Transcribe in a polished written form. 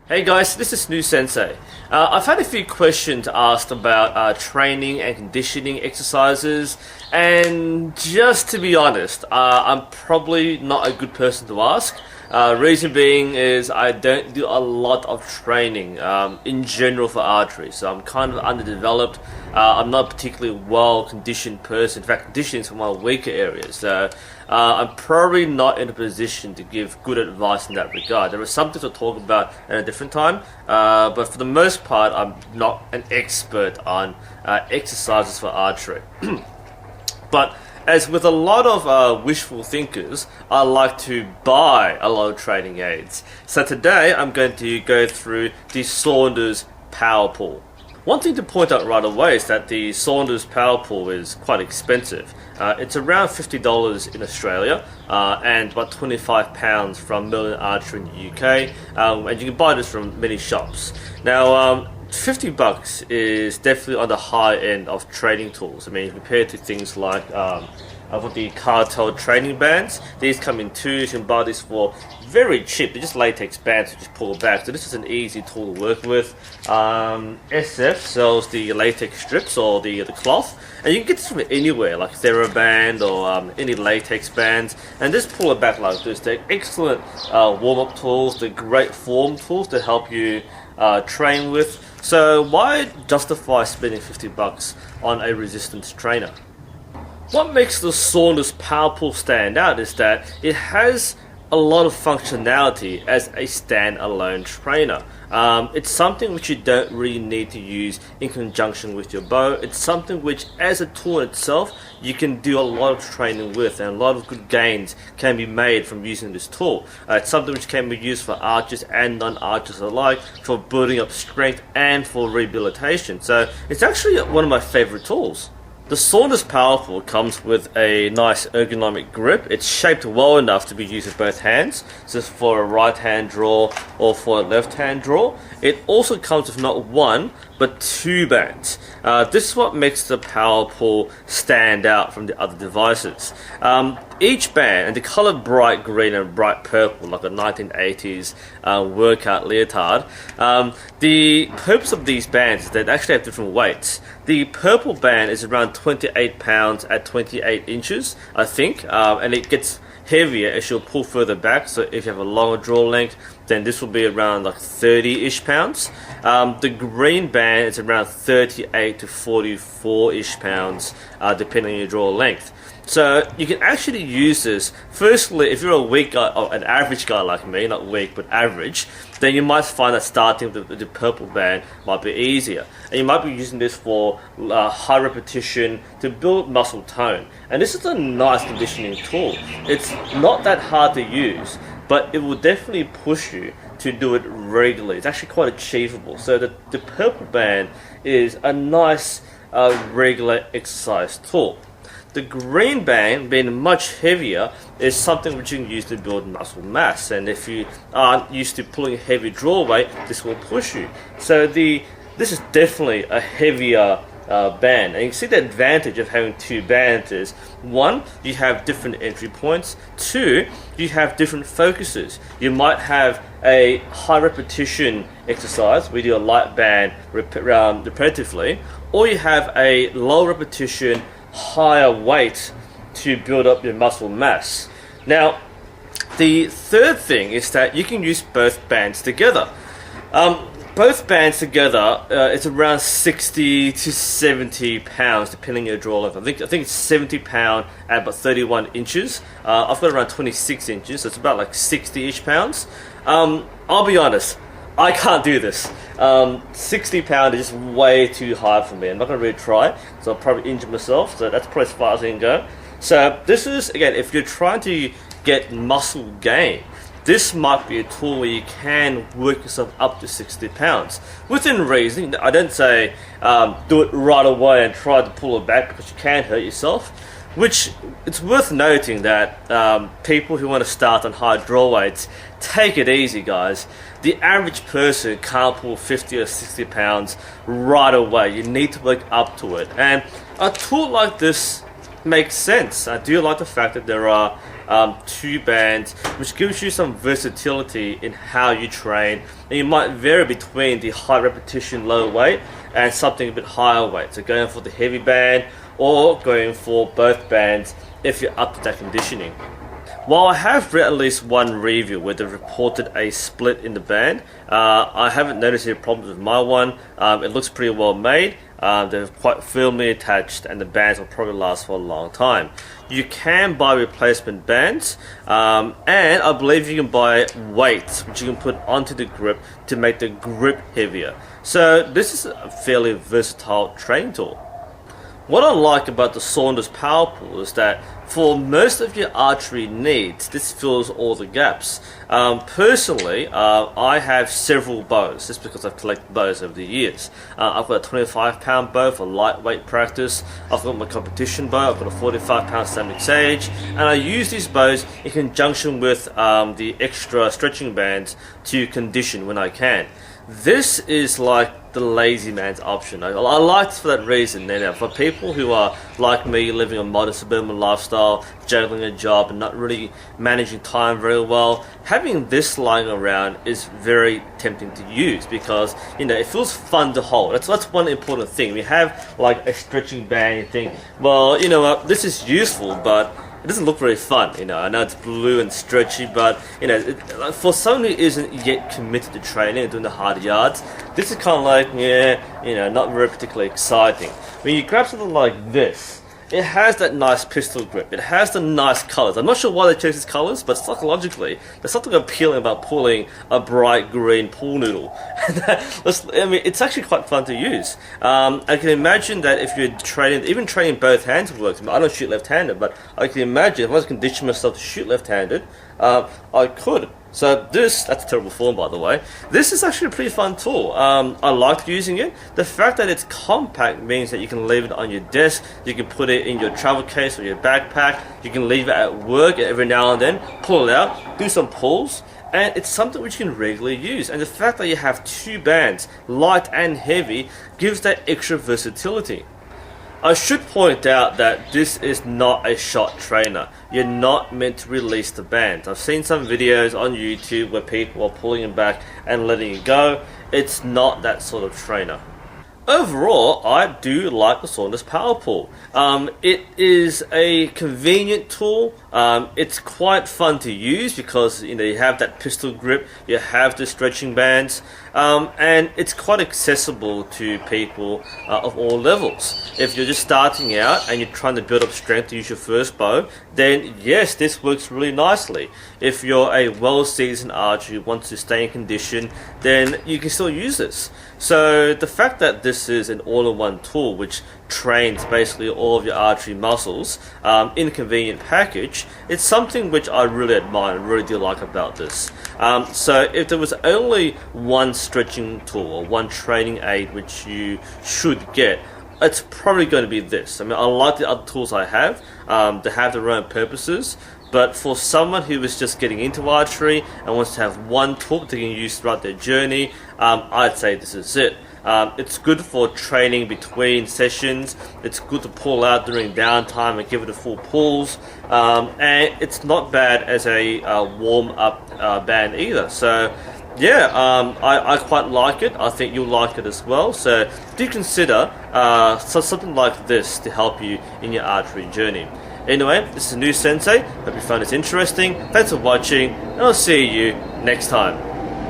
Hey guys, this is NUSensei. I've had a few questions asked about training and conditioning exercises, and just to be honest, I'm probably not a good person to ask. Reason being is I don't do a lot of training in general for archery, so I'm kind of underdeveloped. I'm not a particularly well-conditioned person. In fact, conditioning is one of my weaker areas, so I'm probably not in a position to give good advice in that regard. There is something to talk about at a different time, but for the most part, I'm not an expert on exercises for archery. But as with a lot of wishful thinkers, I like to buy a lot of training aids. So today I'm going to go through the Saunders Power Pull. One thing to point out right away is that the Saunders Power Pull is quite expensive. It's around $50 in Australia and about £25 from Merlin Archery in the UK, and you can buy this from many shops. Now, $50 is definitely on the high end of training tools. I mean, compared to things like I've got the Cartel training bands. These come in twos. You can buy these for very cheap. They're just latex bands that just pull back. So this is an easy tool to work with. SF sells the latex strips or the cloth, and you can get this from anywhere, like TheraBand or any latex bands. And just pull it back like this. They're excellent warm-up tools. They're great form tools to help you train with. So why justify spending $50 on a resistance trainer? What makes the Saunders Power Pull stand out is that it has a lot of functionality as a standalone trainer. It's something which you don't really need to use in conjunction with your bow. It's something which, as a tool in itself, you can do a lot of training with, and a lot of good gains can be made from using this tool. It's something which can be used for archers and non-archers alike, for building up strength and for rehabilitation. So it's actually one of my favorite tools. The Saunders Power Pull comes with a nice ergonomic grip. It's shaped well enough to be used with both hands, so for a right hand draw or for a left hand draw. It also comes with not one, but two bands. This is what makes the Power Pull stand out from the other devices. Each band, and the color bright green and bright purple, like a 1980s workout leotard, the purpose of these bands is that they actually have different weights. The purple band is around 28 pounds at 28 inches, I think, and it gets heavier as you'll pull further back. So if you have a longer draw length, then this will be around like 30-ish pounds. The green band is around 38 to 44-ish pounds, depending on your draw length. So you can actually use this. Firstly, if you're a weak guy, or an average guy like me, not weak but average, then you might find that starting with the purple band might be easier. And you might be using this for high repetition to build muscle tone. And this is a nice conditioning tool. It's not that hard to use, but it will definitely push you to do it regularly. It's actually quite achievable. So the purple band is a nice regular exercise tool. The green band, being much heavier, is something which you can use to build muscle mass, and if you aren't used to pulling heavy draw weight, this will push you. So this is definitely a heavier band, and you can see the advantage of having two bands is, one, you have different entry points. Two, you have different focuses. You might have a high repetition exercise where you do a light band repetitively, or you have a low repetition higher weight to build up your muscle mass. Now, the third thing is that you can use both bands together. Both bands together, it's around 60 to 70 pounds, depending on your draw length. I think it's 70 pound at about 31 inches. I've got around 26 inches, so it's about like 60-ish pounds. I'll be honest, I can't do this. 60 pound is just way too high for me. I'm not going to really try, so I'll probably injure myself. So that's probably as far as I can go. So this is, again, if you're trying to get muscle gain, this might be a tool where you can work yourself up to 60 pounds. Within reason. I don't say do it right away and try to pull it back, because you can hurt yourself. Which, it's worth noting that people who want to start on high draw weights, take it easy, guys. The average person can't pull 50 or 60 pounds right away. You need to work up to it. And a tool like this makes sense. I do like the fact that there are 2 bands, which gives you some versatility in how you train, and you might vary between the high repetition low weight and something a bit higher weight, so going for the heavy band or going for both bands if you're up to that conditioning. While I have read at least one review where they've reported a split in the band, I haven't noticed any problems with my one. It looks pretty well made. They're quite firmly attached, and the bands will probably last for a long time. You can buy replacement bands, and I believe you can buy weights which you can put onto the grip to make the grip heavier. So this is a fairly versatile training tool. What I like about the Saunders Power Pool is that for most of your archery needs, this fills all the gaps. Personally, I have several bows, just because I've collected bows over the years. I've got a 25-pound bow for lightweight practice. I've got my competition bow. I've got a 45-pound ceramic sage, and I use these bows in conjunction with the extra stretching bands to condition when I can. This is like the lazy man's option. I like it for that reason. Now, for people who are like me, living a modern suburban lifestyle, juggling a job and not really managing time very well, having this lying around is very tempting to use because, you know, it feels fun to hold. That's one important thing. We have like a stretching band, you think, well, you know what, this is useful, but it doesn't look very fun, you know. I know it's blue and stretchy, but, you know, for someone who isn't yet committed to training and doing the hard yards, this is kind of like, yeah, you know, not very particularly exciting. When you grab something like this, it has that nice pistol grip. It has the nice colors. I'm not sure why they chose these colors, but psychologically, there's something appealing about pulling a bright green pool noodle. I mean, it's actually quite fun to use. I can imagine that if you're training, even training both hands works. I mean, I don't shoot left-handed, but I can imagine if I was conditioning myself to shoot left-handed, I could. So that's a terrible form, by the way. This is actually a pretty fun tool. I like using it. The fact that it's compact means that you can leave it on your desk, you can put it in your travel case or your backpack, you can leave it at work every now and then, pull it out, do some pulls, and it's something which you can regularly use. And the fact that you have 2 bands, light and heavy, gives that extra versatility. I should point out that this is not a shot trainer. You're not meant to release the band. I've seen some videos on YouTube where people are pulling it back and letting it go. It's not that sort of trainer. Overall, I do like the Saunders Power Pool. It is a convenient tool. It's quite fun to use because, you know, you have that pistol grip, you have the stretching bands, and it's quite accessible to people of all levels. If you're just starting out and you're trying to build up strength to use your first bow, then yes, this works really nicely. If you're a well-seasoned archer who wants to stay in condition, then you can still use this. So the fact that this is an all-in-one tool which trains basically all of your archery muscles in a convenient package, it's something which I really admire and really do like about this. So if there was only one stretching tool or one training aid which you should get, it's probably going to be this. I mean, I like the other tools I have. They have their own purposes. But for someone who is just getting into archery and wants to have one tool that they can use throughout their journey, I'd say this is it. It's good for training between sessions. It's good to pull out during downtime and give it a full pulls. And it's not bad as a warm-up band either. So yeah, I quite like it. I think you'll like it as well. So do consider something like this to help you in your archery journey. Anyway, this is NUSensei. Hope you found this interesting. Thanks for watching, and I'll see you next time.